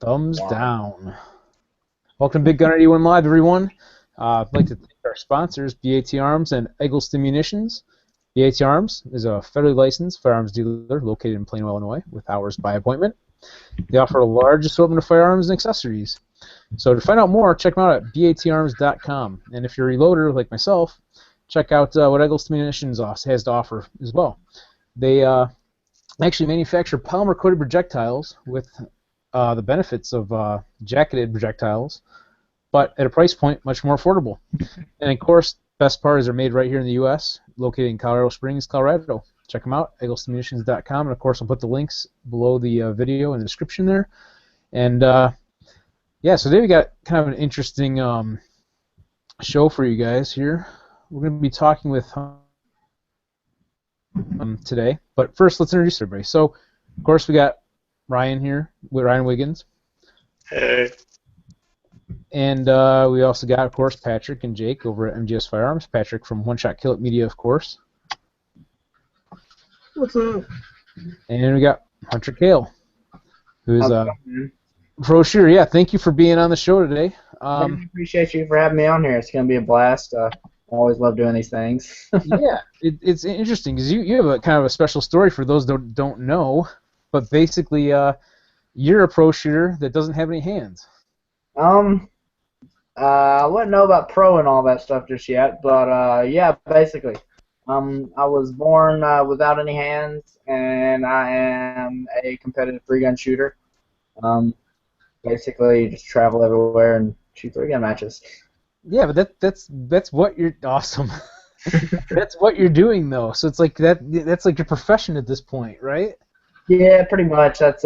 Thumbs down. Welcome to BigGunner81 Live, everyone. I'd like to thank our sponsors, BAT Arms and Eggleston Munitions. BAT Arms is a federally licensed firearms dealer located in Plano, Illinois, with hours by appointment. They offer a large assortment of firearms and accessories. So to find out more, check them out at batarms.com. And if you're a reloader like myself, check out what Eggleston Munitions has to offer as well. They actually manufacture polymer-coated projectiles with the benefits of jacketed projectiles, but at a price point much more affordable. And of course, best part is they're made right here in the U.S., located in Colorado Springs, Colorado. Check them out, egglestonmunitions.com, and of course I'll put the links below the video in the description there. And yeah, so today we got kind of an interesting show for you guys here. We're going to be talking with today, but first let's introduce everybody. So, of course, we got Ryan here, with Ryan Wiggins. Hey. And we also got, of course, Patrick and Jake over at MGS Firearms. Patrick from One Shot Kill It Media, of course. What's up? And we got Hunter Cayll, who's pro shooter. Yeah, thank you for being on the show today. I appreciate you for having me on here. It's going to be a blast. I always love doing these things. Yeah, it's interesting because you have a kind of a special story for those that don't know. But basically, you're a pro shooter that doesn't have any hands. I wouldn't know about pro and all that stuff just yet, but yeah, basically, I was born without any hands, and I am a competitive three-gun shooter. Basically, just travel everywhere and shoot three-gun matches. Yeah, but that's what you're awesome. That's what you're doing though. So it's like that's like your profession at this point, right? Yeah, pretty much. That's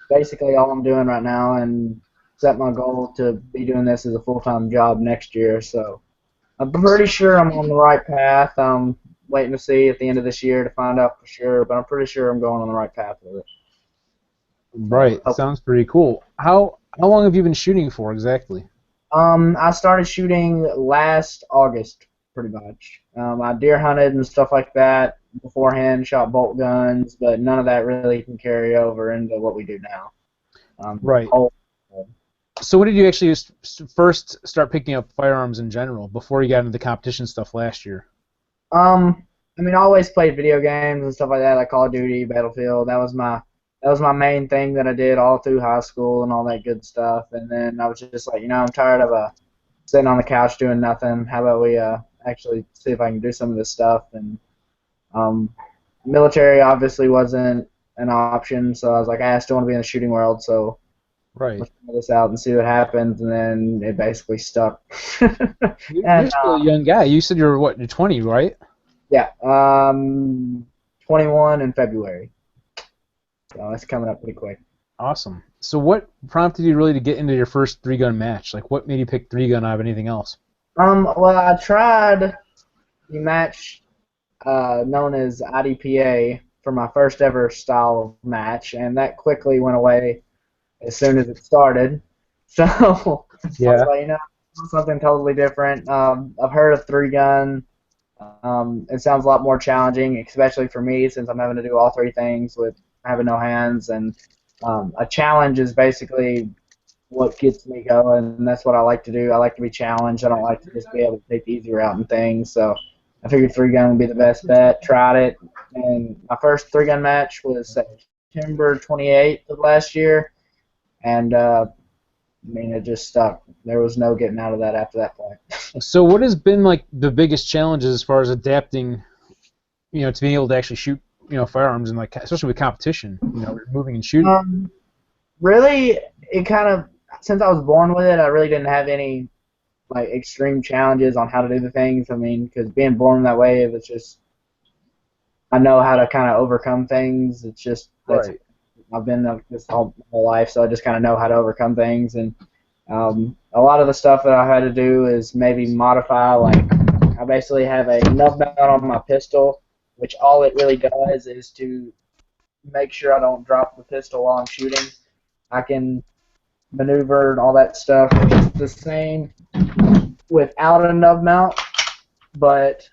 basically all I'm doing right now, and set my goal to be doing this as a full-time job next year. So I'm pretty sure I'm on the right path. I'm waiting to see at the end of this year to find out for sure, but I'm pretty sure I'm going on the right path with it. Right. Sounds pretty cool. How long have you been shooting for exactly? I started shooting last August, pretty much. I deer hunted and stuff like that beforehand, shot bolt guns, but none of that really can carry over into what we do now. Right. So when did you actually first start picking up firearms in general before you got into the competition stuff last year? I mean, I always played video games and stuff like that, like Call of Duty, Battlefield. That was my main thing that I did all through high school and all that good stuff. And then I was just like, I'm tired of sitting on the couch doing nothing. How about we actually see if I can do some of this stuff? And military obviously wasn't an option, so I was like, I still want to be in the shooting world, so right. Let's try this out and see what happens. And then it basically stuck. You're still a young guy. You said you were what? You're 20, right? Yeah, 21 in February. So that's coming up pretty quick. Awesome. So what prompted you really to get into your first three-gun match? Like, what made you pick three-gun out of anything else? Well, I tried the match known as IDPA for my first ever style of match, and that quickly went away as soon as it started. So, yeah, I was like, something totally different. I've heard of three-gun. It sounds a lot more challenging, especially for me since I'm having to do all three things with having no hands, and a challenge is basically what gets me going, and that's what I like to do. I like to be challenged. I don't like to just be able to take the easy route and things, so I figured three-gun would be the best bet. Tried it, and my first three-gun match was September 28th of last year, and I mean, it just stuck. There was no getting out of that after that point. So what has been like the biggest challenges as far as adapting, to being able to actually shoot, firearms and like especially with competition, moving and shooting? Really, it kind of, since I was born with it, I really didn't have any like extreme challenges on how to do the things. I mean, because being born that way, it was just, I know how to kind of overcome things. It's just that's right. I've been like this whole life, so I just kind of know how to overcome things. And a lot of the stuff that I had to do is maybe modify. Like, I basically have a nub mount on my pistol, which all it really does is to make sure I don't drop the pistol while I'm shooting. I can maneuver and all that stuff just the same without a nub mount, but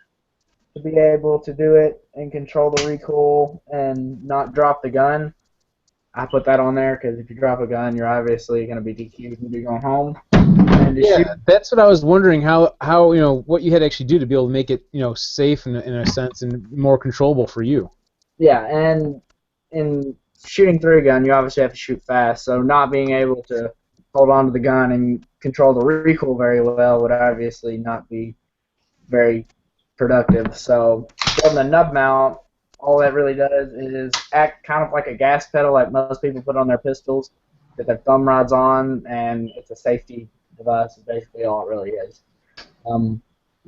to be able to do it and control the recoil and not drop the gun, I put that on there because if you drop a gun, you're obviously going to be DQ'd and be going home. And to shoot, Yeah, that's what I was wondering, how what you had to actually do to be able to make it safe in a sense and more controllable for you. yeah, and in shooting through a gun, you obviously have to shoot fast. So not being able to hold on to the gun and control the recoil very well would obviously not be very productive. So on the nub mount, all that really does is act kind of like a gas pedal, like most people put on their pistols, that their thumb rides on, and it's a safety device. Is basically all it really is.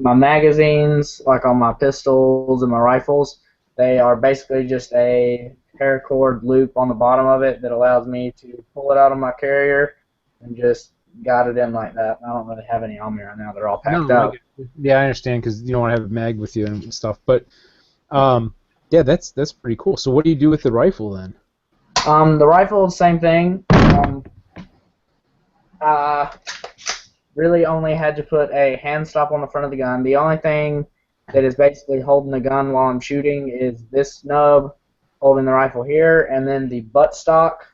My magazines, like on my pistols and my rifles, they are basically just a paracord loop on the bottom of it that allows me to pull it out of my carrier and just guide it in like that. I don't really have any on me right now. They're all packed up. Yeah, I understand, because you don't want to have a mag with you and stuff. But yeah, that's pretty cool. So what do you do with the rifle then? The rifle, same thing. I really only had to put a hand stop on the front of the gun. The only thing that is basically holding the gun while I'm shooting is this nub holding the rifle here, and then the butt stock.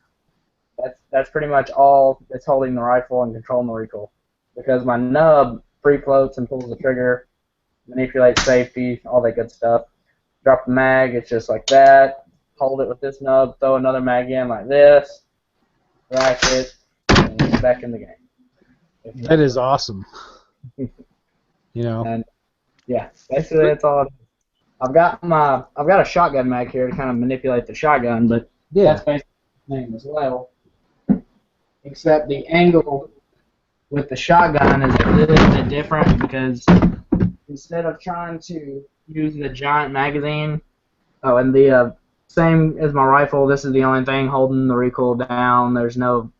That's pretty much all that's holding the rifle and controlling the recoil. Because my nub free floats and pulls the trigger, manipulates safety, all that good stuff. Drop the mag, it's just like that. Hold it with this nub, throw another mag in like this, rack it, and it's back in the game. That is awesome. And yeah, basically that's all it is. I've got a shotgun mag here to kind of manipulate the shotgun, but yeah, that's basically the same as well. Except the angle with the shotgun is a little bit different, because instead of trying to use the giant magazine, and the same as my rifle, this is the only thing holding the recoil down. There's no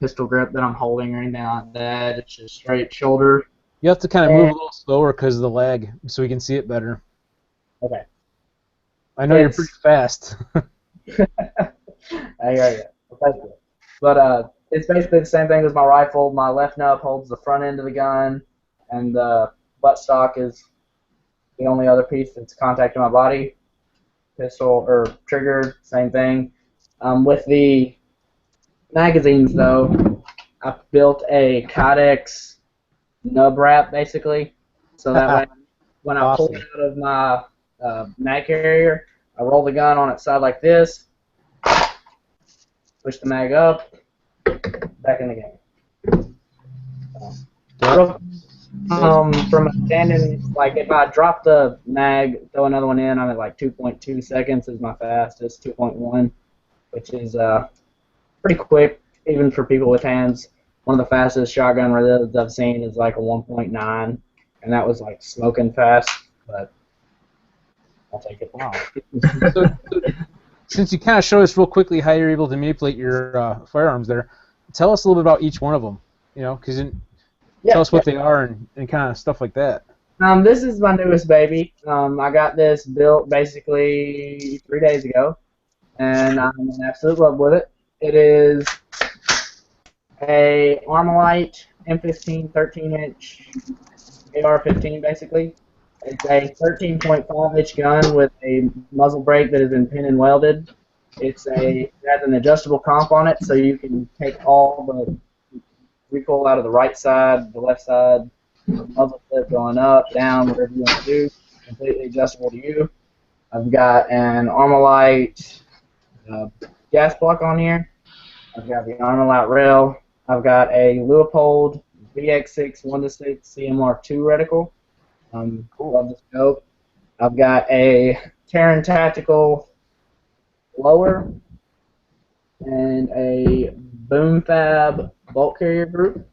pistol grip that I'm holding or anything like that. It's just straight shoulder. You have to kind of move a little slower because of the lag, so we can see it better. Okay. I know you're pretty fast. I hear you. But it's basically the same thing as my rifle. My left nub holds the front end of the gun, and the butt stock is the only other piece that's contacting my body. Pistol or trigger, same thing. With the magazines, though, I built a Codex nub wrap, basically, so that way when I pull it out of my mag carrier, I roll the gun on its side like this, push the mag up, back in the game. From a standing, like if I drop the mag, throw another one in, I'm at like 2.2 seconds is my fastest, 2.1, which is pretty quick, even for people with hands. One of the fastest shotgun reloads I've seen is like a 1.9, and that was like smoking fast, but I'll take it. Wow. So, since you kind of showed us real quickly how you're able to manipulate your firearms there, tell us a little bit about each one of them, because tell us what they are and kind of stuff like that. This is my newest baby. I got this built basically 3 days ago, and I'm in absolute love with it. It is a Armalite M15 13-inch AR-15, basically. It's a 13.5-inch gun with a muzzle brake that has been pin and welded. It has an adjustable comp on it, so you can take all the recoil out of the right side, the left side, muzzle flip going up, down, whatever you want to do. Completely adjustable to you. I've got an Armalite gas block on here. I've got the Armalite rail. I've got a Leupold VX6 1-6 CMR2 reticle. Love the scope. I've got a Terran Tactical lower and a Boom Fab bolt carrier group.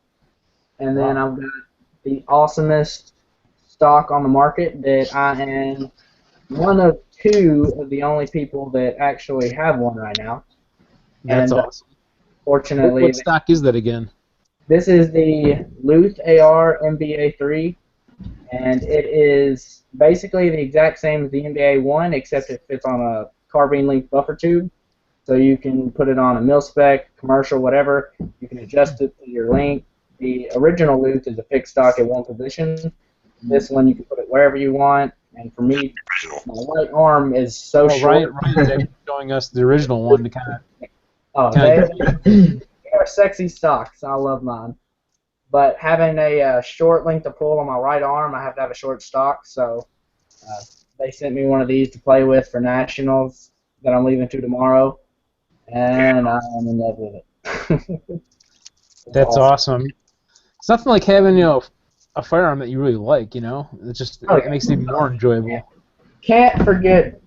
And then I've got the awesomest stock on the market that I am one of two of the only people that actually have one right now. That's awesome. Fortunately, what stock is that again? This is the Luth AR MBA3, and it is basically the exact same as the MBA1, except it fits on a carbine length buffer tube. So you can put it on a mil-spec, commercial, whatever. You can adjust it to your length. The original Luth is a fixed stock at one position. This one you can put it wherever you want. And for me, my right arm is so short. Ryan's actually showing us the original one to kind of. Oh, they are sexy stocks. I love mine. But having a short length of pull on my right arm, I have to have a short stock. So they sent me one of these to play with for nationals that I'm leaving to tomorrow, and I'm in love with it. That's awesome. It's nothing like having a firearm that you really like. It makes it even more enjoyable. Can't forget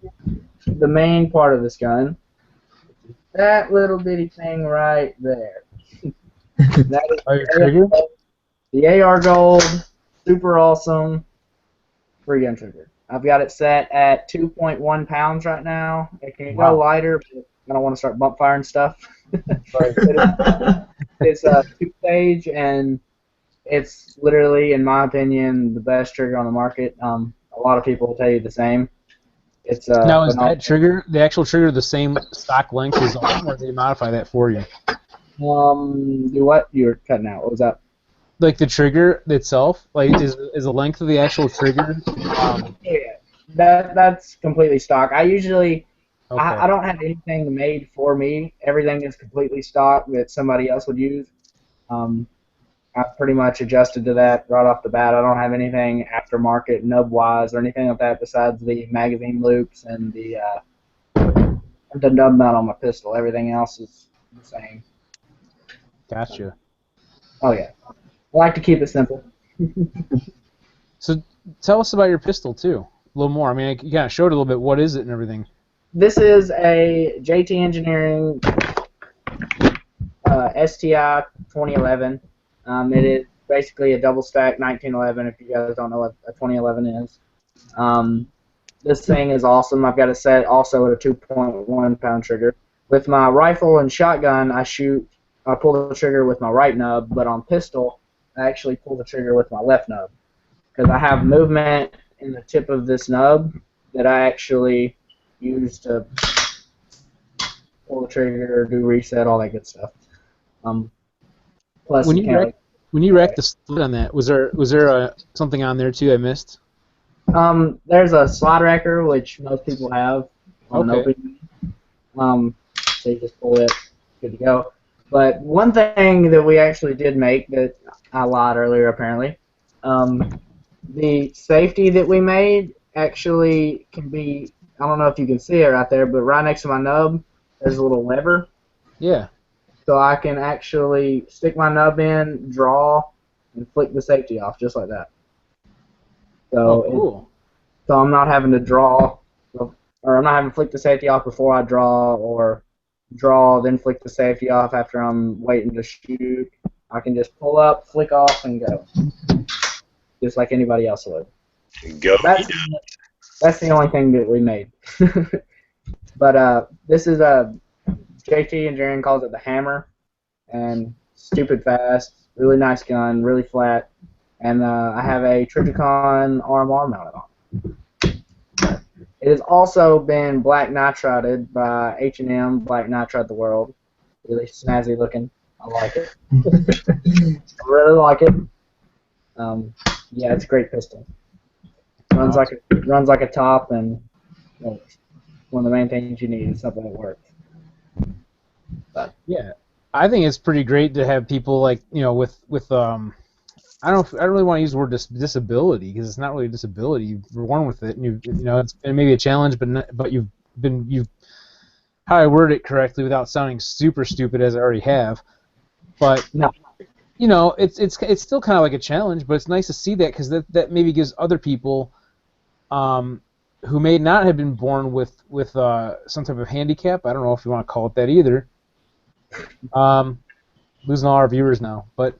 the main part of this gun. That little bitty thing right there. That is Your trigger? the AR Gold, super awesome free gun trigger. I've got it set at 2.1 pounds right now. It can go lighter, but I don't want to start bump firing stuff. It's a 2-stage, and it's literally, in my opinion, the best trigger on the market. A lot of people will tell you the same. Now, is that trigger, the actual trigger, the same stock length as arm, or did they modify that for you? Do what? You were cutting out. What was that? Like the trigger itself, like is the length of the actual trigger? Yeah, that's completely stock. I usually, I don't have anything made for me. Everything is completely stock that somebody else would use. I pretty much adjusted to that right off the bat. I don't have anything aftermarket, nub-wise, or anything like that besides the magazine loops and the nub mount on my pistol. Everything else is the same. Gotcha. Oh, yeah. I like to keep it simple. So tell us about your pistol, too, a little more. I mean, you kind of showed a little bit. What is it and everything? This is a JT Engineering STI 2011. It is basically a double stack 1911, if you guys don't know what a 2011 is. This thing is awesome. I've got it set also at a 2.1 pound trigger. With my rifle and shotgun, I pull the trigger with my right nub, but on pistol, I actually pull the trigger with my left nub. Because I have movement in the tip of this nub that I actually use to pull the trigger, do reset, all that good stuff. Plus, when you racked the slit on that, was there something on there too I missed? There's a slide racker, which most people have on an open. So you just pull it, good to go. But one thing that we actually did make that I lied earlier, apparently, the safety that we made actually can be, I don't know if you can see it right there, but right next to my nub, there's a little lever. Yeah. So I can actually stick my nub in, draw, and flick the safety off just like that. So cool. So I'm not having to draw, or I'm not having to flick the safety off before I draw, or draw, then flick the safety off after I'm waiting to shoot. I can just pull up, flick off, and go. Just like anybody else would. Go. That's the only thing that we made. But this is a JT Engineering calls it the Hammer, and stupid fast, really nice gun, really flat, and I have a Trijicon RMR mounted on. It has also been black nitrided by H&M, Black Nitride the World. Really snazzy looking. I like it. I really like it. Yeah, it's a great pistol. Runs like a top, and one of the main things you need is something that works. But yeah, I think it's pretty great to have people like with I don't really want to use the word disability, because it's not really a disability. You've been born with it, and it's been maybe a challenge, but you've how I word it correctly without sounding super stupid as I already have. But no. It's still kind of like a challenge, but it's nice to see that, because that maybe gives other people who may not have been born with some type of handicap. I don't know if you want to call it that either. Losing all our viewers now, but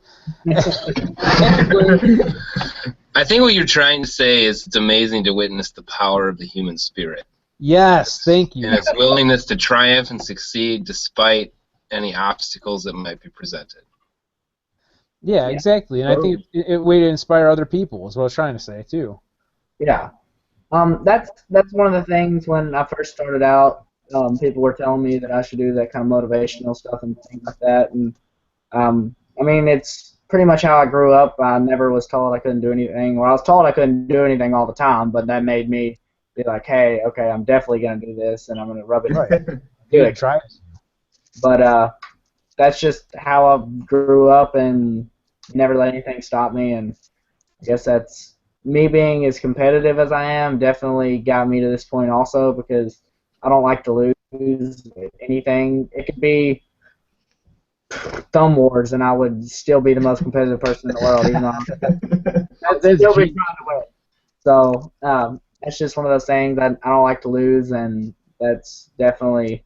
I think what you're trying to say is it's amazing to witness the power of the human spirit. Yes, thank you. And its willingness to triumph and succeed despite any obstacles that might be presented. Yeah, exactly. And I think it's a way to inspire other people is what I was trying to say too. Yeah. That's one of the things when I first started out. People were telling me that I should do that kind of motivational stuff and things like that. And I mean, it's pretty much how I grew up. I never was told I couldn't do anything. Well, I was told I couldn't do anything all the time, but that made me be like, hey, okay, I'm definitely going to do this, and I'm going to rub it. Right. Do it. Try it. But that's just how I grew up and never let anything stop me. And I guess that's me being as competitive as I am definitely got me to this point also, because I don't like to lose anything. It could be thumb wars and I would still be the most competitive person in the world, even though I'd still be trying to win. So it's just one of those things that I don't like to lose, and that's definitely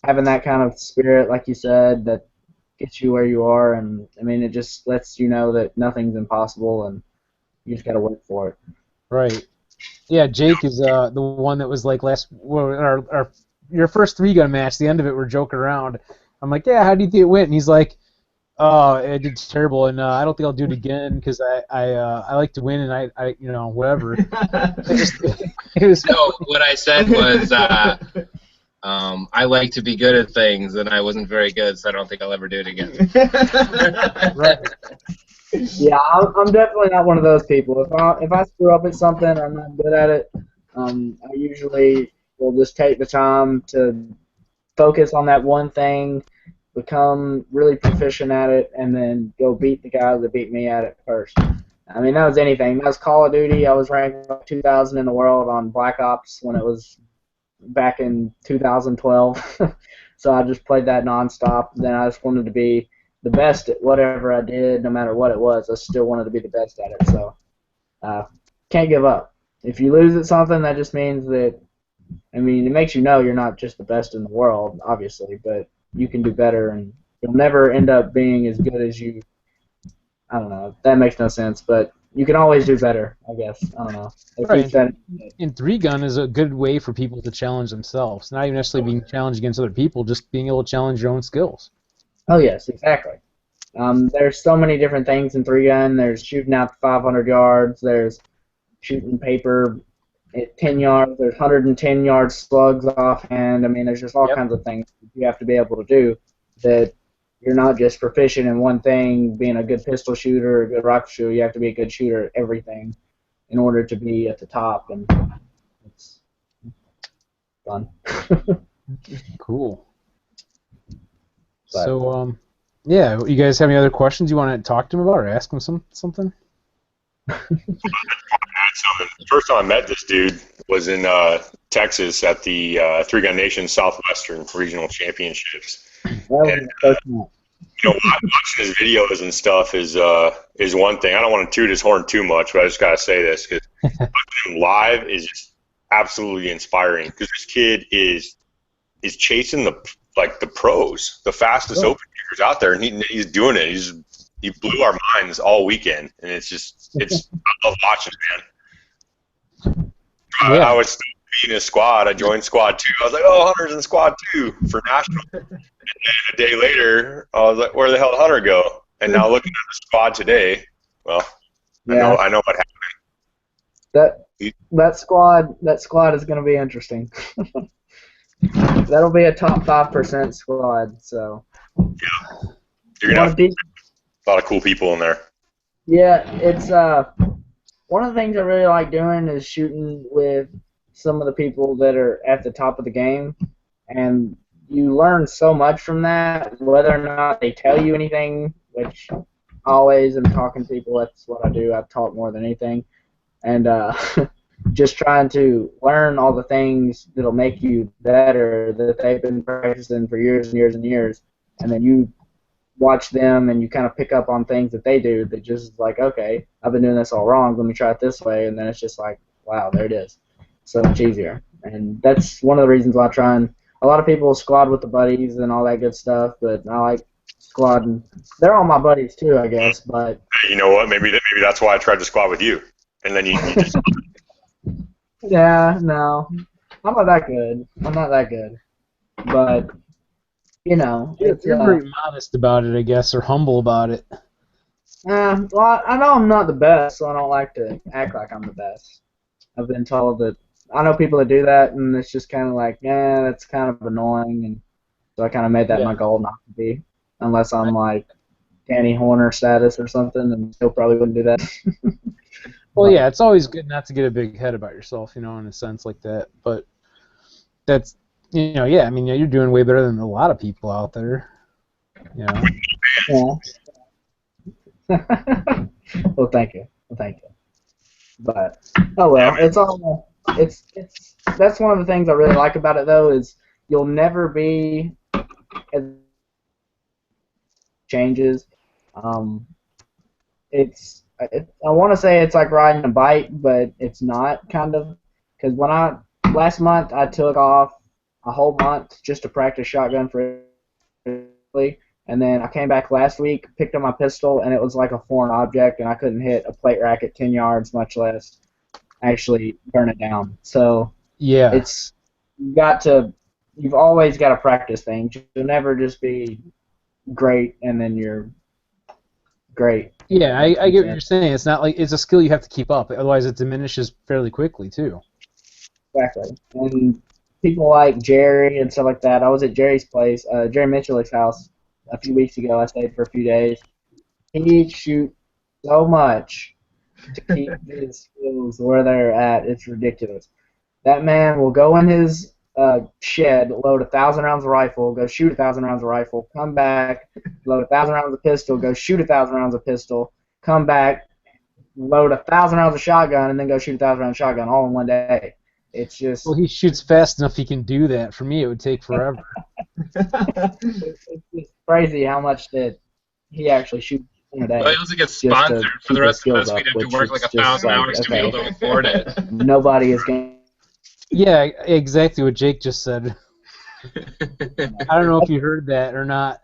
having that kind of spirit, like you said, that gets you where you are. And I mean, it just lets you know that nothing's impossible, and you just got to work for it. Right. Yeah, Jake is the one that was like your first 3-gun match. The end of it, we're joking around. I'm like, yeah, how do you think it went? And he's like, oh, it did terrible, and I don't think I'll do it again because I like to win, and I whatever. It was No, what I said was I like to be good at things, and I wasn't very good, so I don't think I'll ever do it again. right. Yeah, I'm definitely not one of those people. If I screw up at something, I'm not good at it. I usually will just take the time to focus on that one thing, become really proficient at it, and then go beat the guy that beat me at it first. I mean, that was anything. That was Call of Duty. I was ranked 2000 in the world on Black Ops when it was back in 2012. So I just played that nonstop. Then I just wanted to be the best at whatever I did, no matter what it was. I still wanted to be the best at it. So can't give up. If you lose at something, that just means that, I mean, it makes you know you're not just the best in the world, obviously, but you can do better, and you'll never end up being as good as you. I don't know. That makes no sense, but you can always do better, I guess. I don't know. Right. And 3-gun is a good way for people to challenge themselves. Not even necessarily being challenged against other people, just being able to challenge your own skills. Oh, yes, exactly. There's so many different things in 3-gun. There's shooting out to 500 yards. There's shooting paper at 10 yards. There's 110-yard slugs offhand. I mean, there's just all kinds of things you have to be able to do that you're not just proficient in one thing, being a good pistol shooter or a good rifle shooter. You have to be a good shooter at everything in order to be at the top, and it's fun. Cool. So, yeah, you guys have any other questions you want to talk to him about or ask him something? The first time I met this dude was in Texas at the 3-Gun Nation Southwestern Regional Championships. And, watching his videos and stuff is one thing. I don't want to toot his horn too much, but I just gotta say this because watching him live is just absolutely inspiring. Because this kid is chasing the pros, the fastest open shooters out there, and he's doing it. He blew our minds all weekend, and it's I love watching it, man. Yeah. I was still being a squad. I joined squad 2. I was like, oh, Hunter's in squad 2 for national. And then a day later, I was like, where the hell did Hunter go? And now looking at the squad today, well, I know what happened. That squad is going to be interesting. That'll be a top 5% squad. So yeah, you're gonna have a lot of cool people in there. Yeah, it's one of the things I really like doing is shooting with some of the people that are at the top of the game, and you learn so much from that, whether or not they tell you anything, which I always am talking to people. That's what I do. I talk more than anything, and just trying to learn all the things that'll make you better that they've been practicing for years and years and years, and then you watch them and you kind of pick up on things that they do that just like, okay, I've been doing this all wrong, let me try it this way, and then it's just like, wow, there it is. So much easier. And that's one of the reasons why I try, and a lot of people squad with the buddies and all that good stuff, but I like squadding. They're all my buddies too, I guess, but you know what, maybe that's why I tried to squad with you, and then you just yeah, no, I'm not that good. But it's you're very modest about it, I guess, or humble about it. well, I know I'm not the best, so I don't like to act like I'm the best. I've been told that I know people that do that, and it's just kind of like, yeah, that's kind of annoying, and so I kind of made that my goal not to be, unless I'm like Danny Horner status or something, and still probably wouldn't do that. Well, yeah, it's always good not to get a big head about yourself, in a sense like that. But that's Yeah, I mean, you're doing way better than a lot of people out there. Yeah. Well, thank you. But oh well, it's that's one of the things I really like about it though is you'll never be as changes. I want to say it's like riding a bike, but it's not kind of because last month I took off a whole month just to practice shotgun for, and then I came back last week, picked up my pistol, and it was like a foreign object, and I couldn't hit a plate rack at 10 yards, much less actually burn it down. So yeah, you've always got to practice things. You'll never just be great and then you're great. Yeah, I get what you're saying. It's not like it's a skill you have to keep up. Otherwise, it diminishes fairly quickly too. Exactly. And people like Jerry and stuff like that. I was at Jerry's place, Jerry Mitchell's house, a few weeks ago. I stayed for a few days. He shoots so much to keep his skills where they're at. It's ridiculous. That man will go in his shed, load 1,000 rounds of rifle, go shoot 1,000 rounds of rifle, come back, load 1,000 rounds of pistol, go shoot 1,000 rounds of pistol, come back, load 1,000 rounds of shotgun, and then go shoot 1,000 rounds of shotgun all in one day. It's just. Well, he shoots fast enough he can do that. For me, it would take forever. It's crazy how much that he actually shoots in a day. Well, he also gets sponsored. For the rest of us, we'd have to work like 1,000 hours to be able to afford it. Nobody is going. Yeah, exactly what Jake just said. I don't know if you heard that or not.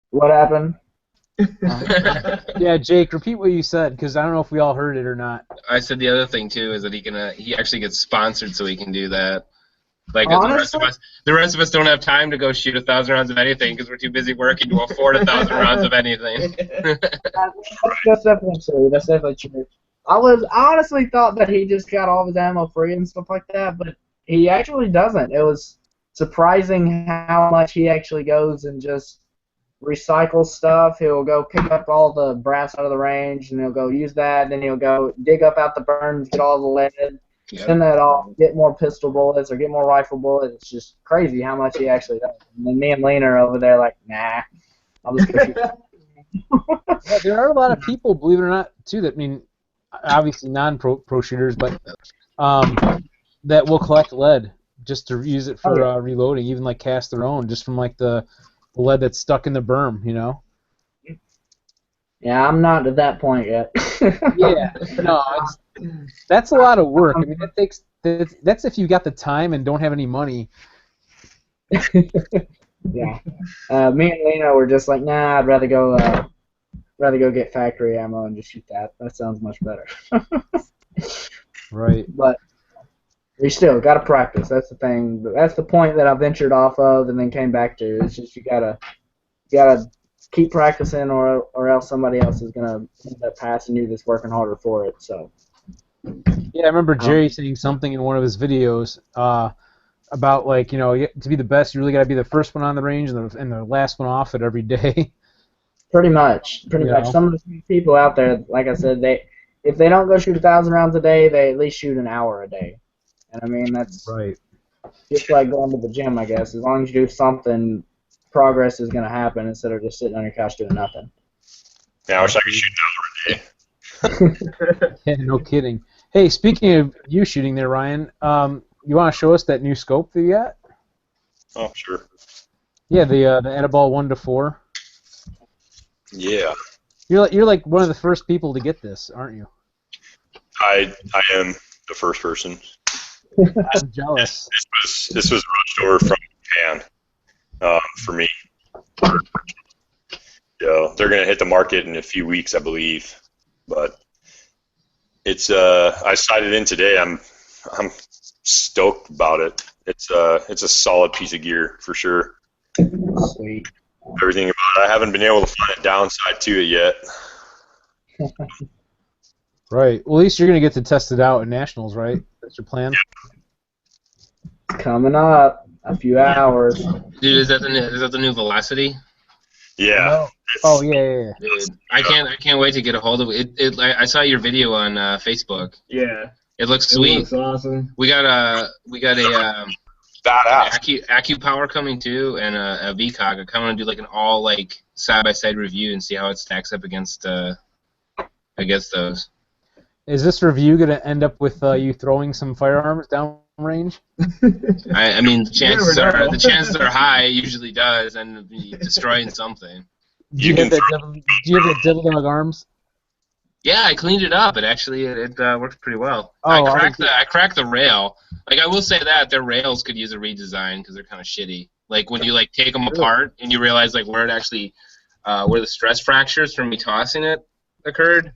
What happened? Yeah, Jake, repeat what you said, because I don't know if we all heard it or not. I said the other thing too is that he actually gets sponsored so he can do that. Like Honestly? the rest of us don't have time to go shoot 1,000 rounds of anything because we're too busy working to afford 1,000 rounds of anything. That's definitely true. That's definitely true. I honestly thought that he just got all of his ammo free and stuff like that, but he actually doesn't. It was surprising how much he actually goes and just recycles stuff. He'll go pick up all the brass out of the range, and he'll go use that. And then he'll go dig up out the burns, get all the lead, send that off, get more pistol bullets or get more rifle bullets. It's just crazy how much he actually does. And then me and Lena are over there like, nah, I'll just go shoot. Yeah, there are a lot of people, believe it or not, too, that obviously non-pro shooters, but that will collect lead just to use it for reloading, even like cast their own, just from like the lead that's stuck in the berm, Yeah, I'm not at that point yet. Yeah, no, that's a lot of work. I mean, that's if you got the time and don't have any money. Yeah, me and Lena were just like, nah, I'd rather go get factory ammo and just shoot that. That sounds much better. Right. But you still got to practice. That's the thing. That's the point that I ventured off of and then came back to. It's just you gotta keep practicing, or else somebody else is gonna end up passing you that's working harder for it. So. Yeah, I remember Jerry saying something in one of his videos about like to be the best, you really got to be the first one on the range and the last one off it every day. Pretty much. Some of the people out there, like I said, if they don't go shoot 1,000 rounds a day, they at least shoot an hour a day. And I mean, that's right. Just like going to the gym, I guess. As long as you do something, progress is going to happen instead of just sitting on your couch doing nothing. Yeah, I wish I could shoot an hour a day. Yeah, no kidding. Hey, speaking of you shooting there, Ryan, you want to show us that new scope that you got? Oh, sure. Yeah, the Ediball 1-4. Yeah. You're like one of the first people to get this, aren't you? I am the first person. I'm jealous. This was rushed over from Japan for me. They're gonna hit the market in a few weeks, I believe. But it's I sighted in today. I'm stoked about it. It's a solid piece of gear for sure. Sweet. Everything about it. I haven't been able to find a downside to it yet. Right. Well, at least you're going to get to test it out at Nationals, right? That's your plan? Coming up. A few hours. Dude, is that the new Velocity? Yeah. Oh, yeah. Dude, I can't wait to get a hold of it. I saw your video on Facebook. Yeah. It looks sweet. It looks awesome. We got a badass. AccuPower coming too, and a VCOG. I kind of want to do like an all like side-by-side review and see how it stacks up against those. Is this review going to end up with you throwing some firearms downrange? I mean, the chances are high. It usually does, and be destroying something. Do you have the devil dog arms? Yeah, I cleaned it up. It works pretty well. Oh, I cracked the rail. Like, I will say that their rails could use a redesign because they're kind of shitty. Like when you like take them apart and you realize like where it actually, where the stress fractures from me tossing it occurred.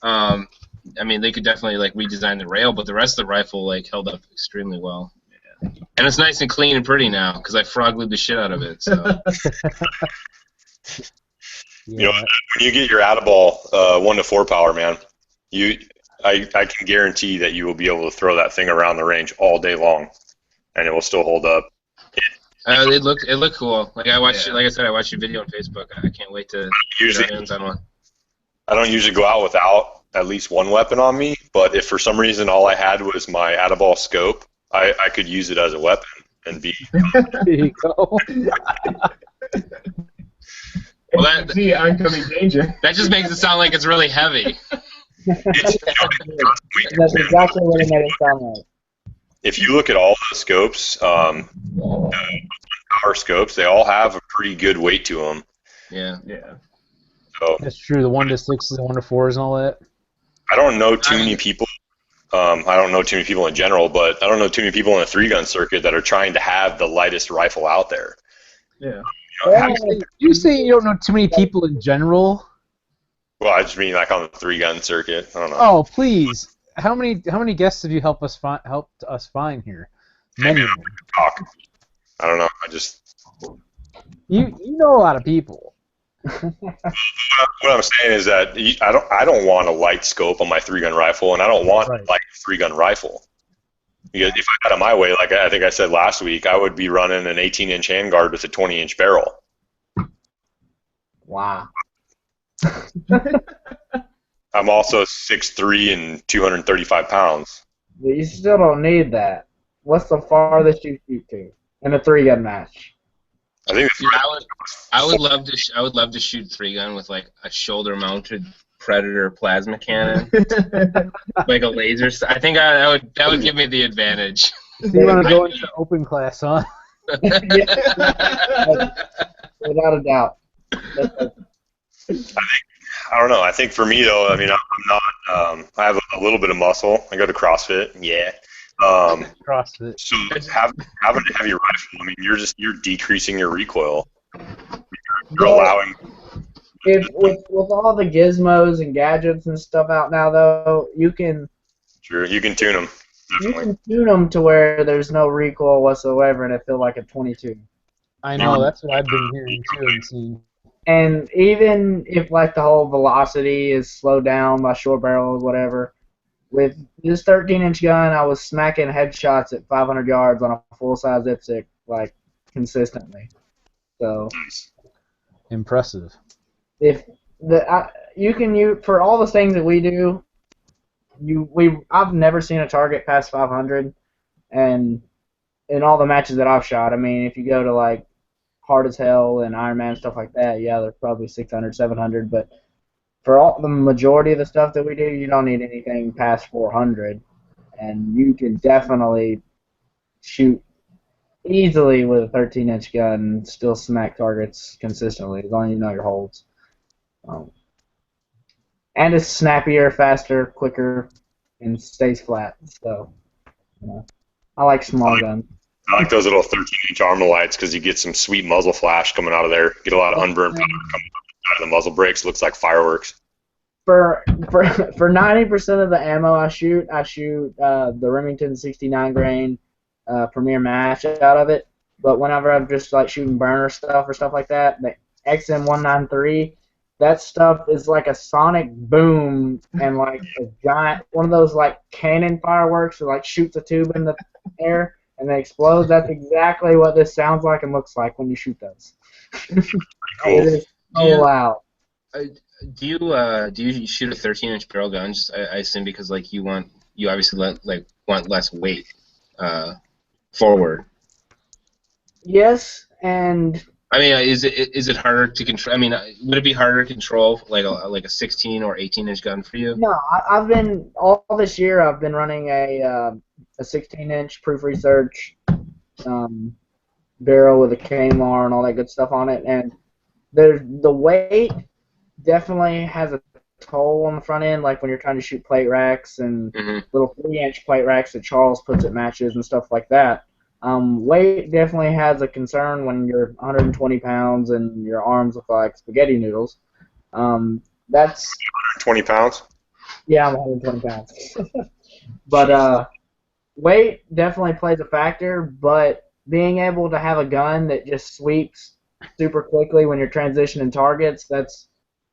I mean, they could definitely like redesign the rail, but the rest of the rifle like held up extremely well. Yeah. And it's nice and clean and pretty now because I frog glued the shit out of it. So. You know, when you get your Atta-Ball 1 to 4 power, man, I can guarantee that you will be able to throw that thing around the range all day long, and it will still hold up. It looked cool. Like I watched, like I said, I watched your video on Facebook. I can't wait to get our hands on one. I don't usually go out without at least one weapon on me, but if for some reason all I had was my Atta-Ball scope, I could use it as a weapon and be. There you go. Well, that see oncoming danger. That just makes it sound like it's really heavy. That's exactly what it made it sound like. If you look at all the scopes, power scopes, they all have a pretty good weight to them. Yeah. So That's true. The 1 to 6s, the 1 to 4s, and all that. I don't know too many people. I don't know too many people in general, but I don't know too many people in the 3-gun circuit that are trying to have the lightest rifle out there. Yeah. You say you don't know too many people in general? Well, I just mean like on the 3-gun circuit. I don't know. Oh, please! How many guests have you helped us find here? Many. Talk. I don't know. You know a lot of people. What I'm saying is that I don't want a light scope on my 3-gun rifle, and I don't want like a 3-gun rifle. Because if I had it my way, like I think I said last week, I would be running an 18-inch handguard with a 20-inch barrel. Wow. I'm also 6'3" and 235 pounds. But you still don't need that. What's the farthest you shoot to in a 3-gun match? I think I would love to shoot 3-gun with like a shoulder-mounted Predator plasma cannon, like a laser. I think that would give me the advantage. You want to go into open class, huh? Without a doubt. I don't know. I think for me though, I mean, I'm not. I have a little bit of muscle. I go to CrossFit. Yeah. CrossFit. So having a heavy rifle, I mean, you're decreasing your recoil. You're allowing. With all the gizmos and gadgets and stuff out now, though, you can. Sure, you can tune them. You can tune them to where there's no recoil whatsoever, and it feel like a 22. I know, that's what I've been hearing too and seeing. And even if like the whole velocity is slowed down by short barrels, whatever, with this 13-inch gun, I was smacking headshots at 500 yards on a full-size dipstick like consistently. So impressive. If you can use for all the things that we do, I've never seen a target past 500, and in all the matches that I've shot, I mean, if you go to like Hard as Hell and Iron Man stuff like that, yeah, they're probably 600, 700, but for all the majority of the stuff that we do, you don't need anything past 400, and you can definitely shoot easily with a 13-inch gun and still smack targets consistently as long as you know your holds. And it's snappier, faster, quicker, and stays flat. So, I like small guns. I like those little 13-inch Armalite because you get some sweet muzzle flash coming out of there. Get a lot of unburned powder coming out of the muzzle brakes. Looks like fireworks. For 90% of the ammo I shoot the Remington 69 grain Premier Match out of it. But whenever I'm just like shooting burner stuff or stuff like that, the XM193. That stuff is like a sonic boom and like a giant one of those like cannon fireworks that like shoots a tube in the air and they explode. That's exactly what this sounds like and looks like when you shoot those. It is so loud. Do you shoot a 13-inch barrel gun? Just I assume because like you obviously want less weight forward. Yes, and I mean, is it harder to control? I mean, would it be harder to control like a 16 or 18-inch gun for you? no, I've been all this year. I've been running a 16-inch proof research barrel with a Cayll and all that good stuff on it, and the weight definitely has a toll on the front end, like when you're trying to shoot plate racks and little 3-inch plate racks that Charles puts at matches and stuff like that. Weight definitely has a concern when you're 120 pounds and your arms look like spaghetti noodles. That's 120 pounds? Yeah, I'm 120 pounds. But weight definitely plays a factor, but being able to have a gun that just sweeps super quickly when you're transitioning targets, that's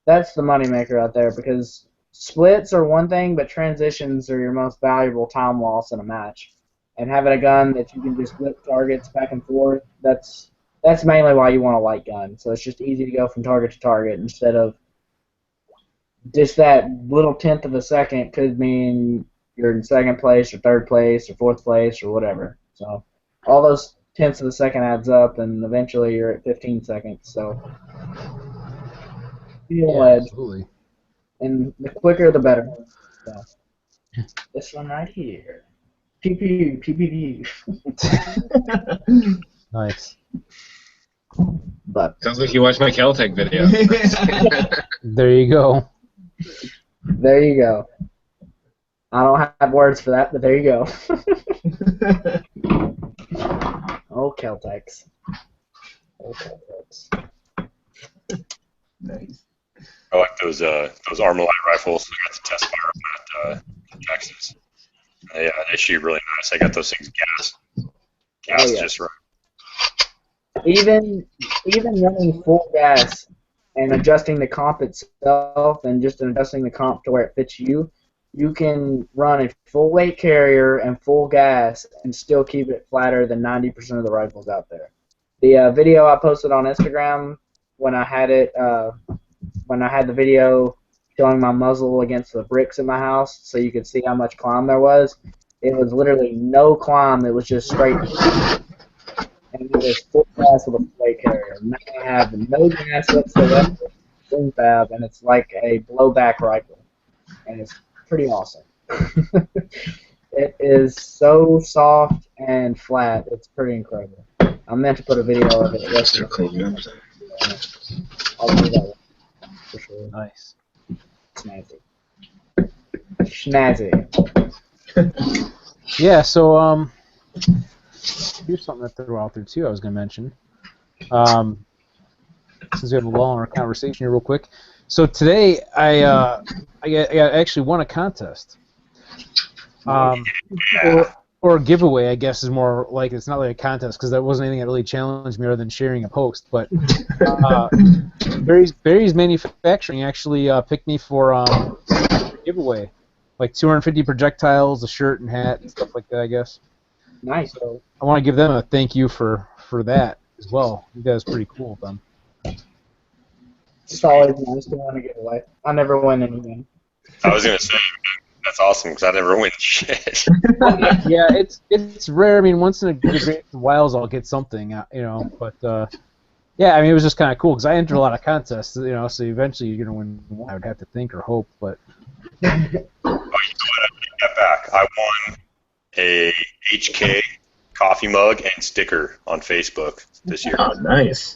the moneymaker out there, because splits are one thing, but transitions are your most valuable time loss in a match. And having a gun that you can just whip targets back and forth, that's mainly why you want a light gun. So it's just easy to go from target to target instead of just that little tenth of a second could mean you're in second place or third place or fourth place or whatever. So all those tenths of a second adds up, and eventually you're at 15 seconds. So Absolutely. And the quicker the better. So this one right here. PPU, PPU. Nice. But Sounds like you watched my Caltech video. There you go. there you go. I don't have words for that, but there you go. Oh, Caltex. Oh, Caltex. Nice. I like those Armalite rifles. I got to test fire them at Texas. Yeah, they shoot really nice. I got those things gas just right. Even running full gas and adjusting the comp itself and just adjusting the comp to where it fits you, you can run a full weight carrier and full gas and still keep it flatter than 90% of the rifles out there. The video I posted on Instagram when I had the video showing my muzzle against the bricks in my house so you could see how much climb there was, it was literally no climb. It was just straight. And it was full gas with a weight carrier. Now I have no gas whatsoever, boom fab, and it's like a blowback rifle. And it's pretty awesome. It is so soft and flat. It's pretty incredible. I meant to put a video of it. I'll do that for sure. Nice. Snazzy. Snazzy. Yeah, so here's something that threw out there too I was going to mention. Since we have a longer conversation here real quick. So today I actually won a contest. Or a giveaway, I guess, is more like, it's not like a contest because there wasn't anything that really challenged me other than sharing a post. But Berry's Manufacturing actually picked me for a giveaway, like 250 projectiles, a shirt and hat and stuff like that, I guess. Nice. So I want to give them a thank you for that as well. You guys are pretty cool with them. It's always nice to want to get away. I never win anything. I was going to say, that's awesome because I never win shit. Yeah, it's rare. I mean, once in a great while I'll get something, you know. But yeah, I mean, it was just kind of cool because I enter a lot of contests, you know. So eventually you're gonna win one, I would have to think or hope. But Oh, you know what? I take that back. I won a HK coffee mug and sticker on Facebook this year. Oh, nice.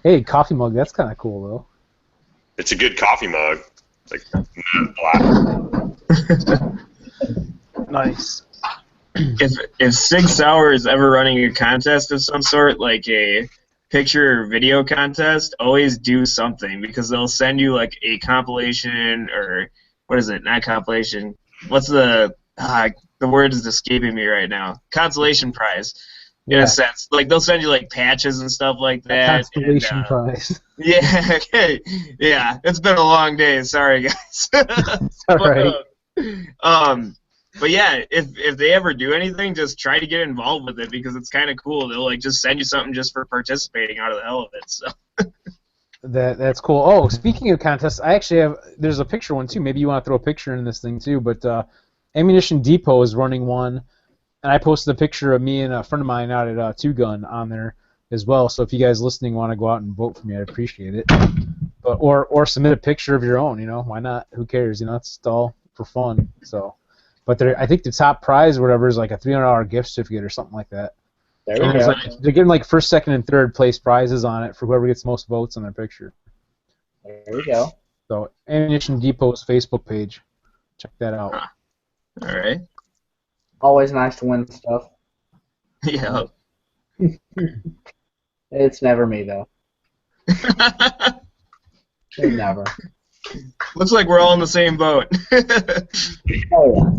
hey, coffee mug, that's kind of cool though. It's a good coffee mug. It's like black. Nice. If Sig Sauer is ever running a contest of some sort, like a picture or video contest, always do something because they'll send you like a compilation or what is it? Not compilation. What's the word is escaping me right now? Consolation prize. In a sense, like they'll send you like patches and stuff like that. Constellation prize. Yeah, yeah. It's been a long day. Sorry, guys. All right. But yeah, if they ever do anything, just try to get involved with it because it's kind of cool. They'll like just send you something just for participating out of the hell of it. So. That's cool. Oh, speaking of contests, I actually have. There's a picture one too. Maybe you want to throw a picture in this thing too. But Ammunition Depot is running one. And I posted a picture of me and a friend of mine out at Two Gun on there as well. So if you guys listening want to go out and vote for me, I'd appreciate it. But or submit a picture of your own. You know, why not? Who cares? You know, it's all for fun. So, but I think the top prize or whatever is like a $300 gift certificate or something like that. There you go. Like, they're giving like first, second, and third place prizes on it for whoever gets the most votes on their picture. There you go. So Ammunition Depot's Facebook page, check that out. All right. Always nice to win stuff. Yeah. It's never me though. Never. Looks like we're all in the same boat. Oh yeah.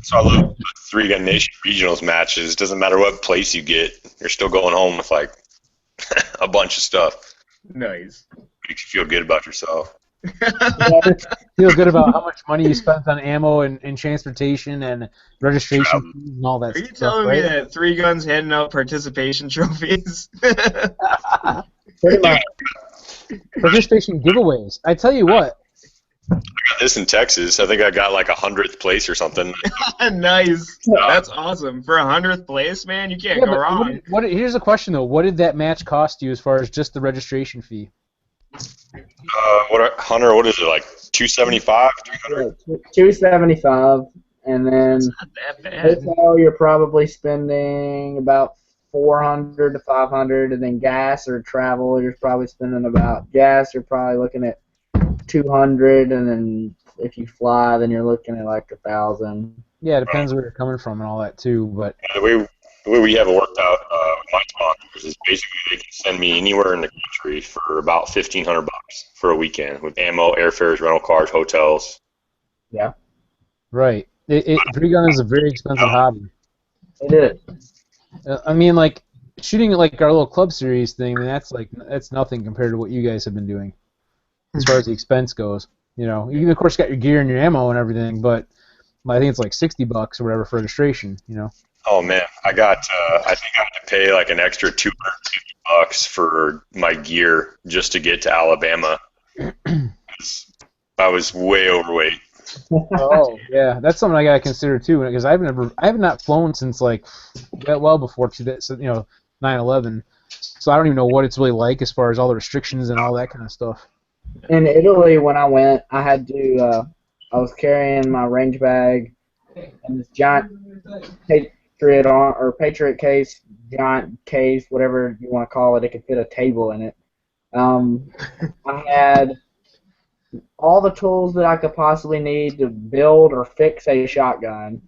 So I love the Three Gun Nation regionals matches. Doesn't matter what place you get, you're still going home with like a bunch of stuff. Nice. Makes you feel good about yourself. Feel good about how much money you spent on ammo and transportation and registration fees and all that Are you stuff. telling right? me that Three Guns handing out participation trophies? Pretty much. Registration giveaways. I tell you what. I got this in Texas. I think I got like 100th place or something. Nice. That's awesome. For 100th place, man, you can't go but wrong. Here's a question though. What did that match cost you as far as just the registration fee? Hunter, what is it, like 275, 300? 275, and then Not that bad. hotel you're probably spending about 400 to 500, and then gas or travel you're probably spending about you're probably looking at 200, and then if you fly then you're looking at like 1,000. Yeah, it depends where you're coming from and all that too. But The way we have it worked out with my sponsors is basically they can send me anywhere in the country for about $1,500 for a weekend with ammo, airfares, rental cars, hotels. Yeah, right, Three Gun is a very expensive hobby. it is. I mean, like shooting like our little club series thing. I mean, that's nothing compared to what you guys have been doing as far as the expense goes. You know, you of course got your gear and your ammo and everything, but I think it's like $60 or whatever for registration. You know. Oh man, I think I had to pay like an extra $250 for my gear just to get to Alabama. I was way overweight. Oh yeah, that's something I gotta consider too, because I have not flown since like well before 9/11, so I don't even know what it's really like as far as all the restrictions and all that kind of stuff. In Italy, when I went, I had to. I was carrying my range bag and this giant Patriot case, giant case, whatever you want to call it. It could fit a table in it. I had all the tools that I could possibly need to build or fix a shotgun.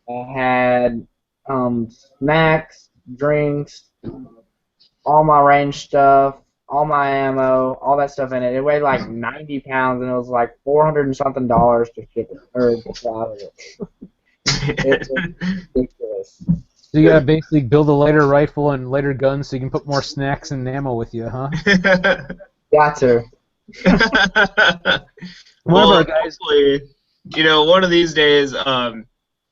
I had snacks, drinks, all my range stuff, all my ammo, all that stuff in it. It weighed like 90 pounds, and it was like $400 and something to ship it or to fly with it. It was ridiculous. So you gotta basically build a lighter rifle and lighter guns so you can put more snacks and ammo with you, huh? Got to. Well, hopefully, one of these days,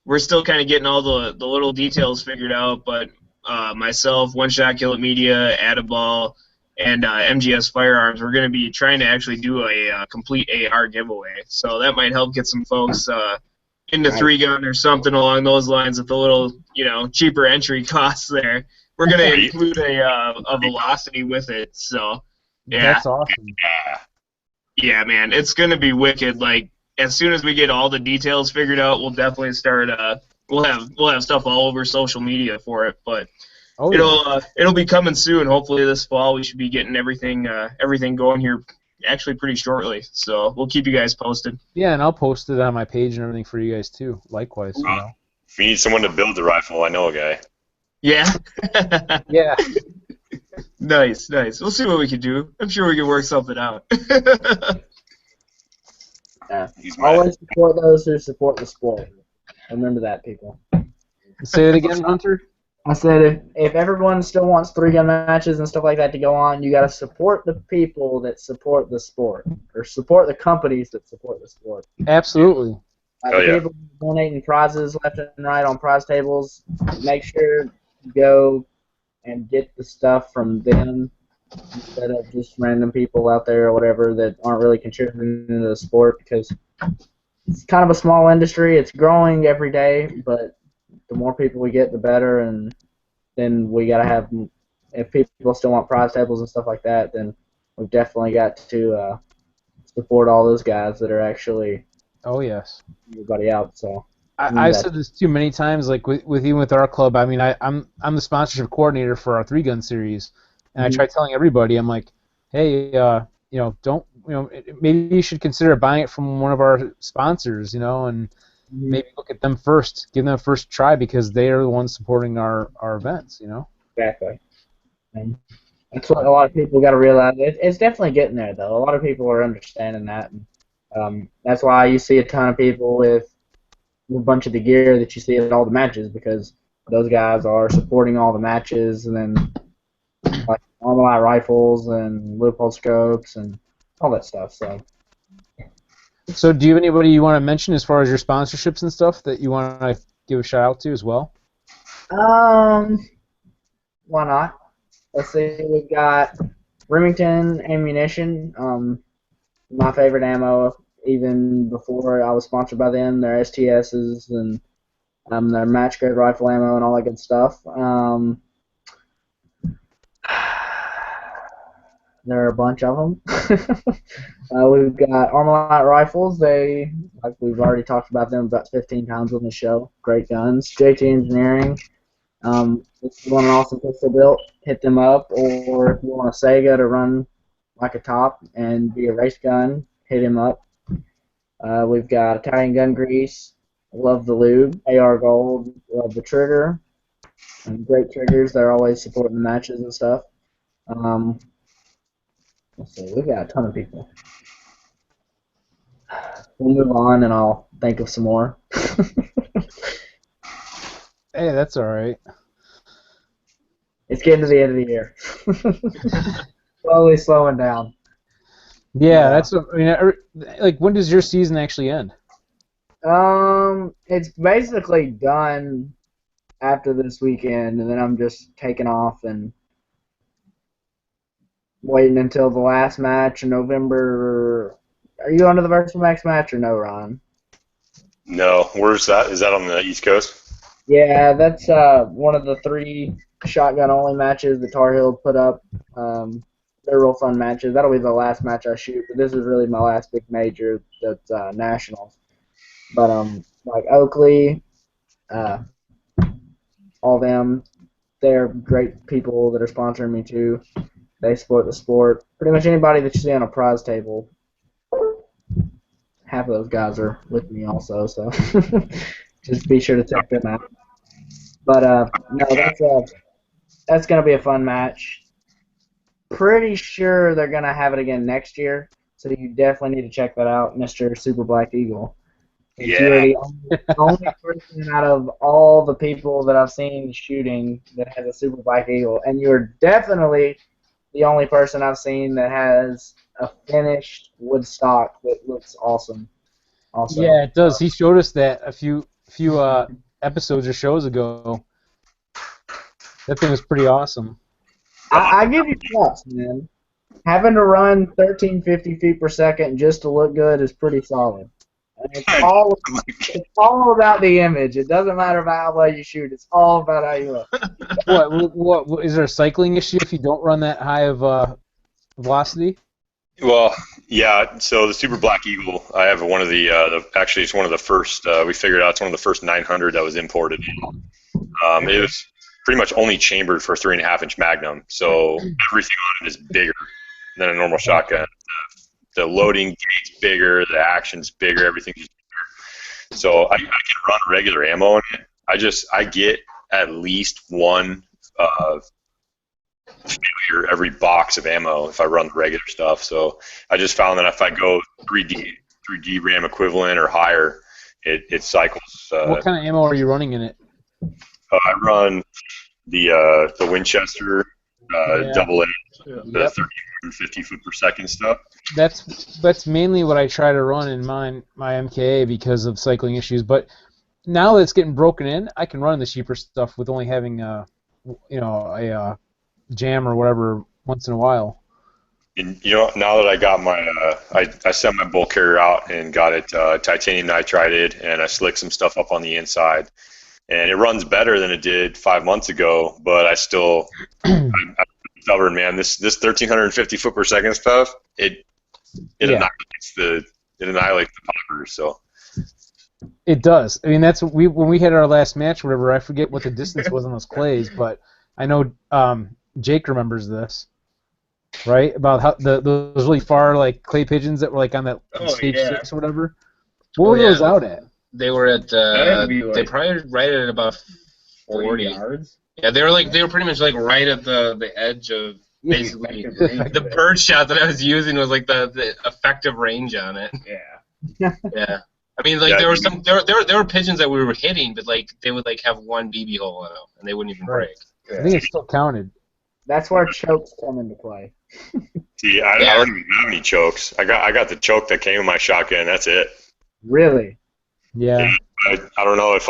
we're still kind of getting all the little details figured out, but myself, One Shot Kill It Media, Adaball, and MGS Firearms, we're going to be trying to actually do a complete AR giveaway. So that might help get some folks into Three Gun or something along those lines with a little, cheaper entry costs there. We're going to include a velocity with it. So, yeah. That's awesome. Yeah, man, it's going to be wicked. Like, as soon as we get all the details figured out, we'll definitely start. We'll have stuff all over social media for it, but it'll be coming soon. Hopefully this fall we should be getting everything going here actually pretty shortly. So we'll keep you guys posted. Yeah, and I'll post it on my page and everything for you guys too. Likewise. If you need someone to build the rifle, I know a guy. Yeah. Yeah. Nice. We'll see what we can do. I'm sure we can work something out. Yeah. Always support those who support the sport. Remember that, people. Say it again, Hunter. I said if everyone still wants three-gun matches and stuff like that to go on, you got to support the people that support the sport, or support the companies that support the sport. Absolutely. People donating prizes left and right on prize tables, make sure you go and get the stuff from them instead of just random people out there or whatever that aren't really contributing to the sport, because it's kind of a small industry. It's growing every day, but the more people we get, the better, and then we got to have, if people still want prize tables and stuff like that, then we've definitely got to support all those guys that are actually Oh yes. everybody out. So I've said this too many times, like with even with our club. I mean, I'm the sponsorship coordinator for our 3-gun series, and I try telling everybody, I'm like, hey, don't, maybe you should consider buying it from one of our sponsors, and maybe look at them first, give them a first try because they are the ones supporting our events, Exactly. And that's what a lot of people got to realize. It's definitely getting there, though. A lot of people are understanding that. And, that's why you see a ton of people with a bunch of the gear that you see at all the matches, because those guys are supporting all the matches, and then like Armalite rifles and Leupold scopes and all that stuff. So do you have anybody you want to mention as far as your sponsorships and stuff that you want to give a shout out to as well? Why not? Let's see. We've got Remington Ammunition. My favorite ammo, even before I was sponsored by them. Their STSs and their match grade rifle ammo and all that good stuff. There are a bunch of them. We've got Armalite rifles. Like we've already talked about them about 15 times on the show. Great guns. JT Engineering. If you want an awesome pistol built, hit them up. Or if you want a Sega to run like a top and be a race gun, hit him up. We've got Italian Gun Grease. Love the lube. AR Gold. Love the trigger. And great triggers. They're always supporting the matches and stuff. Let's see. We've got a ton of people. We'll move on, and I'll think of some more. Hey, that's all right. It's getting to the end of the year. Slowly slowing down. Yeah, that's. I mean, like, when does your season actually end? It's basically done after this weekend, and then I'm just taking off and waiting until the last match in November. Are you going to the Versus Max match or no, Ron? No. Where's that? Is that on the East Coast? Yeah, that's one of the 3 shotgun-only matches that Tar Heel put up. They're real fun matches. That'll be the last match I shoot, but this is really my last big major that's nationals. But like Oakley, all them, they're great people that are sponsoring me too. They support the sport. Pretty much anybody that you see on a prize table, half of those guys are with me also, so just be sure to check them out. But no, that's gonna be a fun match. Pretty sure they're gonna have it again next year, so you definitely need to check that out, Mr. Super Black Eagle. Yeah. You're the only person out of all the people that I've seen shooting that has a Super Black Eagle, and you're definitely the only person I've seen that has a finished wood stock that looks awesome. Also. Yeah, it does. He showed us that a few episodes or shows ago. That thing was pretty awesome. I give you props, man. Having to run 1350 feet per second just to look good is pretty solid. And it's all about the image. It doesn't matter about how well you shoot. It's all about how you look. What is there a cycling issue if you don't run that high of velocity? Well, yeah. So the Super Black Eagle, I have one of actually it's one of the first. We figured out it's one of the first 900 that was imported. It was pretty much only chambered for 3.5-inch Magnum, so everything on it is bigger than a normal shotgun. The loading gate's bigger, the action's bigger, everything's bigger. So I can run regular ammo in it. I get at least one failure every box of ammo if I run the regular stuff. So I just found that if I go 3D RAM equivalent or higher, it cycles. What kind of ammo are you running in it? I run the Winchester double A, the 350 foot per second stuff. That's mainly what I try to run in my MKA because of cycling issues. But now that it's getting broken in, I can run the cheaper stuff with only having a jam or whatever once in a while. And now that I got my, I sent my bull carrier out and got it titanium nitrided, and I slicked some stuff up on the inside. and it runs better than it did 5 months ago. But I still, I'm stubborn, man. This 1,350 foot per second stuff, it annihilates the poppers. So It does. I mean, that's when we had our last match, or whatever. I forget what the distance was on those clays, but I know Jake remembers this, right? About how those really far like clay pigeons that were like on that stage 6 or whatever. What were those out at? They were at they probably right at about 40 yards. Yeah, they were pretty much like right at the edge of basically the bird shot that I was using was like the effective range on it. Yeah. Yeah. I mean, like there were pigeons that we were hitting, but like they would like have one BB hole in them, and they wouldn't even break. I think it still counted. That's where chokes come into play. See, I don't even have any chokes. I got the choke that came in my shotgun. That's it. Really? Yeah. I don't know if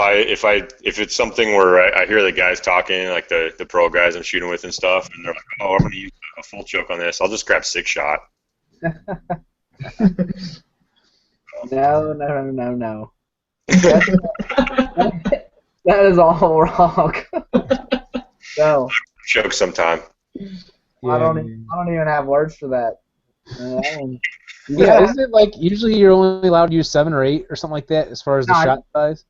it's something where I hear the guys talking, like the pro guys I'm shooting with and stuff, and they're like, oh, I'm going to use a full choke on this. I'll just grab 6-shot. No. That is all wrong. No. Choke sometime. I don't even have words for that. Yeah, isn't it like usually you're only allowed to use 7 or 8 or something like that as far as the shot size?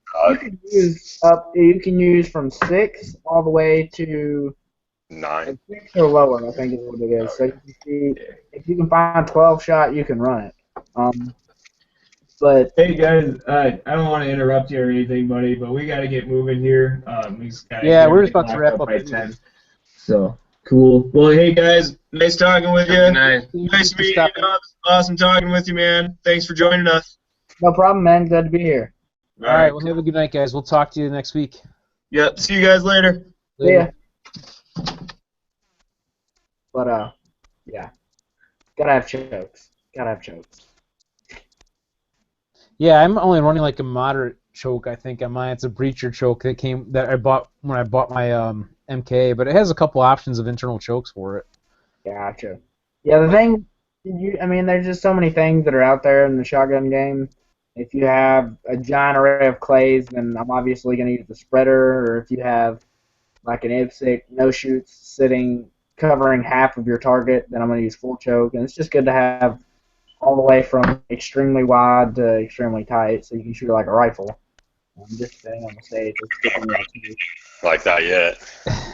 You can use from 6 all the way to 9. 6 or lower, I think is what it is. So if you can find 12 shot, you can run it. But hey guys, I don't want to interrupt you or anything, buddy, but we got to get moving here. We're just about to wrap up by 10. So cool. Well, hey guys, nice talking with you. Nice meeting you, Nubs. Awesome talking with you, man. Thanks for joining us. No problem, man. Good to be here. All right. Well, have a good night, guys. We'll talk to you next week. Yep. See you guys later. Yeah. But yeah, gotta have chokes. Yeah, I'm only running like a moderate choke, I think, on mine. It's a breacher choke that I bought when I bought my MK, but it has a couple options of internal chokes for it. Gotcha. Yeah, the thing, there's just so many things that are out there in the shotgun game. If you have a giant array of clays, then I'm obviously going to use the spreader, or if you have like an IPSC no-shoots sitting covering half of your target, then I'm going to use full choke, and it's just good to have all the way from extremely wide to extremely tight, so you can shoot it like a rifle. I'm just sitting on the stage. Like that yet?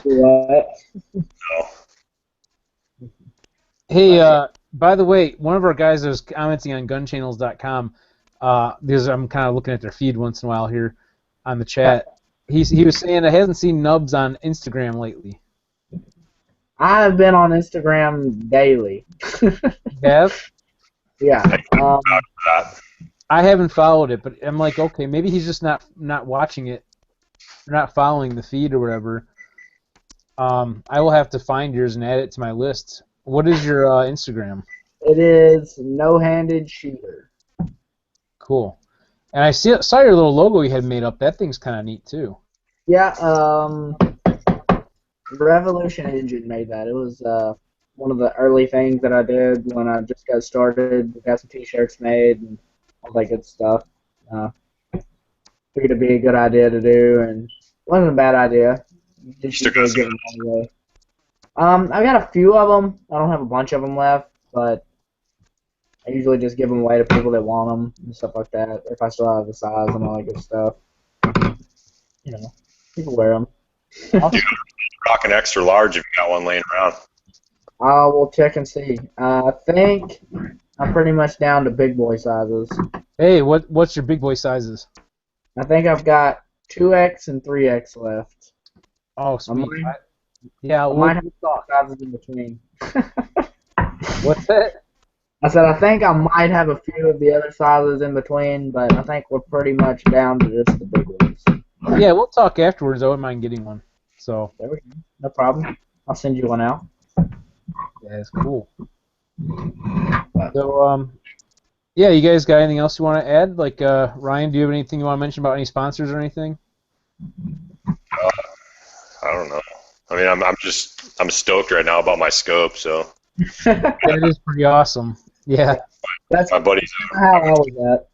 What? No. Hey, by the way, one of our guys that was commenting on gunchannels.com, because I'm kind of looking at their feed once in a while here on the chat, he was saying I hasn't seen Nubs on Instagram lately. I've been on Instagram daily. Have? Yeah. I haven't followed it, but I'm like, okay, maybe he's just not watching it, or not following the feed or whatever. I will have to find yours and add it to my list. What is your Instagram? It is No-Handed Shooter. Cool. And I saw your little logo you had made up. That thing's kind of neat too. Yeah. Revolution Engine made that. It was one of the early things that I did when I just got started. We got some T-shirts made and all that good stuff. Figured it'd be a good idea to do, and it wasn't a bad idea. Just give them all away. I've got a few of them. I don't have a bunch of them left, but I usually just give them away to people that want them and stuff like that. If I still have the size and all that good stuff, people wear them. Rock an extra large if you got one laying around. We'll check and see. I think I'm pretty much down to big boy sizes. Hey, what's your big boy sizes? I think I've got 2X and 3X left. Oh, sweet. I might have sizes in between. What's that? I said I think I might have a few of the other sizes in between, but I think we're pretty much down to just the big ones. Yeah, we'll talk afterwards. I wouldn't mind getting one. So there we go. No problem. I'll send you one out. Yeah, it's cool. So, yeah, you guys got anything else you want to add? Like, Ryan, do you have anything you want to mention about any sponsors or anything? I don't know. I mean, I'm stoked right now about my scope. So that is pretty awesome. Yeah. That's my buddies. how I was at.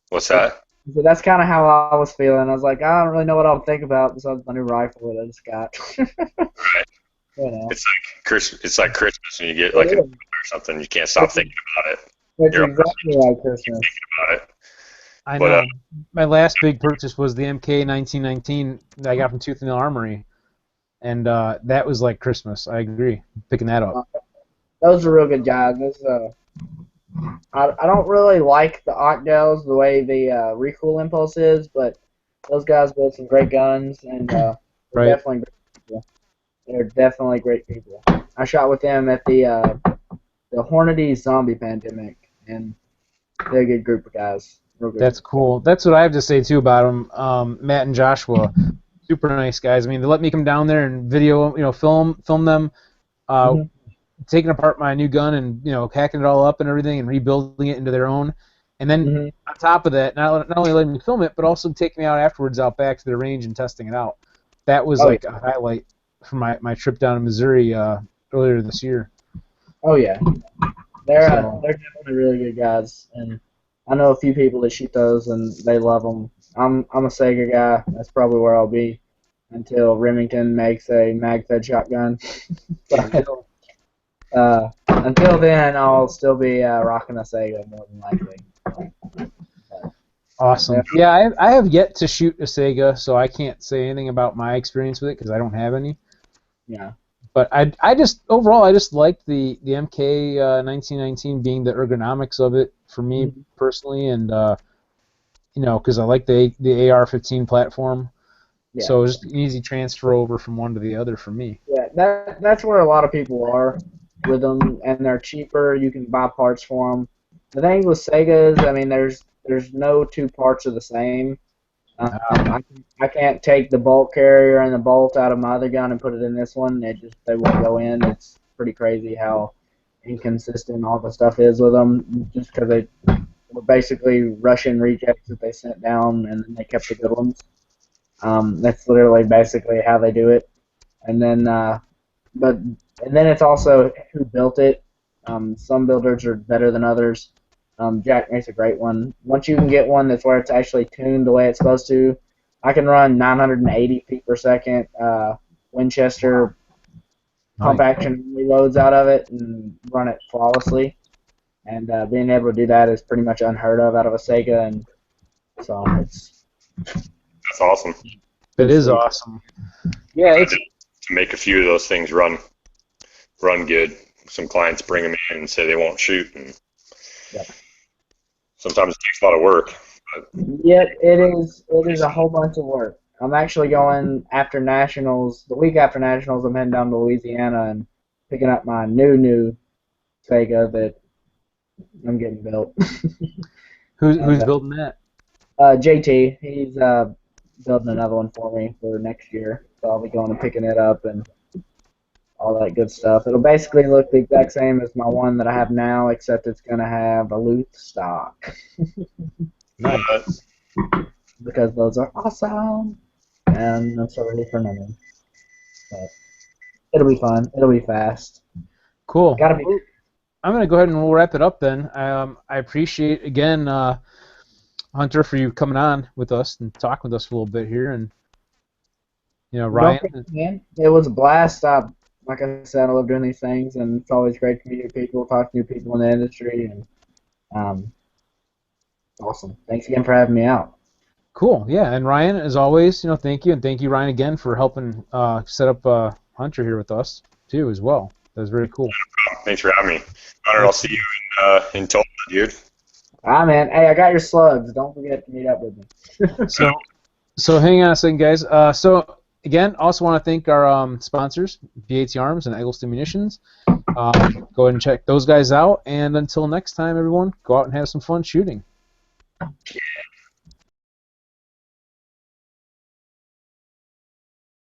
What's that? So that's kind of how I was feeling. I was like, I don't really know what I'll think about besides my new rifle that I just got. Right. You know. It's like Christmas. It's like Christmas, and you get It like is. or something. You can't stop thinking about it. It's You're exactly like Christmas. thinking about it. I But, know. My last big purchase was the MK1919 that I got from Tooth and Nail Armory, and that was like Christmas. I agree. Picking that up. Those are real good guys. I don't really like the Octels the way the Recoil Impulse is, but those guys build some great guns, and they're Right. definitely great people. They're definitely great people. I shot with them at the Hornady Zombie Pandemic, and they're a good group of guys. Real good. That's cool. That's what I have to say too about them. Matt and Joshua, super nice guys. I mean, they let me come down there and video, film them, taking apart my new gun and hacking it all up and everything and rebuilding it into their own. And then on top of that, not only letting me film it, but also taking me out afterwards out back to the range and testing it out. That was a highlight for my trip down to Missouri earlier this year. Oh yeah, they're definitely really good guys, and I know a few people that shoot those and they love them. I'm a Sega guy. That's probably where I'll be until Remington makes a mag-fed shotgun. Until then, I'll still be rocking a Sega more than likely. Awesome. Yeah, I have yet to shoot a Sega, so I can't say anything about my experience with it because I don't have any. Yeah. But I just liked the MK 1919 being the ergonomics of it for me personally, and because I like the AR-15 platform, so it was just an easy transfer over from one to the other for me. Yeah, that's where a lot of people are with them, and they're cheaper. You can buy parts for them. The thing with Segas, I mean, there's no two parts are the same. I can't take the bolt carrier and the bolt out of my other gun and put it in this one. They won't go in. It's pretty crazy how inconsistent all the stuff is with them. Just because they were basically Russian rejects that they sent down, and then they kept the good ones. That's literally basically how they do it. And then, then it's also who built it. Some builders are better than others. Jack makes a great one. Once you can get one that's where it's actually tuned the way it's supposed to, I can run 980 feet per second Winchester pump action reloads out of it and run it flawlessly. And being able to do that is pretty much unheard of out of a Sega, and so that's awesome. It is awesome. Yeah, it's to make a few of those things run good. Some clients bring them in and say they won't shoot, and sometimes it takes a lot of work. But. Yeah, it is a whole bunch of work. I'm actually going after Nationals. The week after Nationals, I'm heading down to Louisiana and picking up my new Sega that I'm getting built. Who's building that? JT. He's building another one for me for next year. So I'll be going and picking it up and all that good stuff. It'll basically look the exact same as my one that I have now, except it's going to have a Luth stock. Nice. Because those are awesome. And I'm so ready for another one. But it'll be fun. It'll be fast. Cool. Gotta be. I'm going to go ahead and we'll wrap it up then. I appreciate, again, Hunter, for you coming on with us and talking with us for a little bit here. And, Ryan. It was a blast. Like I said, I love doing these things, and it's always great to meet new people, talk to new people in the industry, and awesome. Thanks again for having me out. Cool. Yeah, and Ryan, as always, thank you, and thank you, Ryan, again for helping set up Hunter here with us too, as well. That was very cool. Thanks for having me. Hunter, I'll see you in Tulsa, dude. Man. Hey, I got your slugs. Don't forget to meet up with me. So hang on a second, guys. So again, also want to thank our sponsors, BAT Arms and Eggleston Munitions. Go ahead and check those guys out. And until next time, everyone, go out and have some fun shooting. Yeah.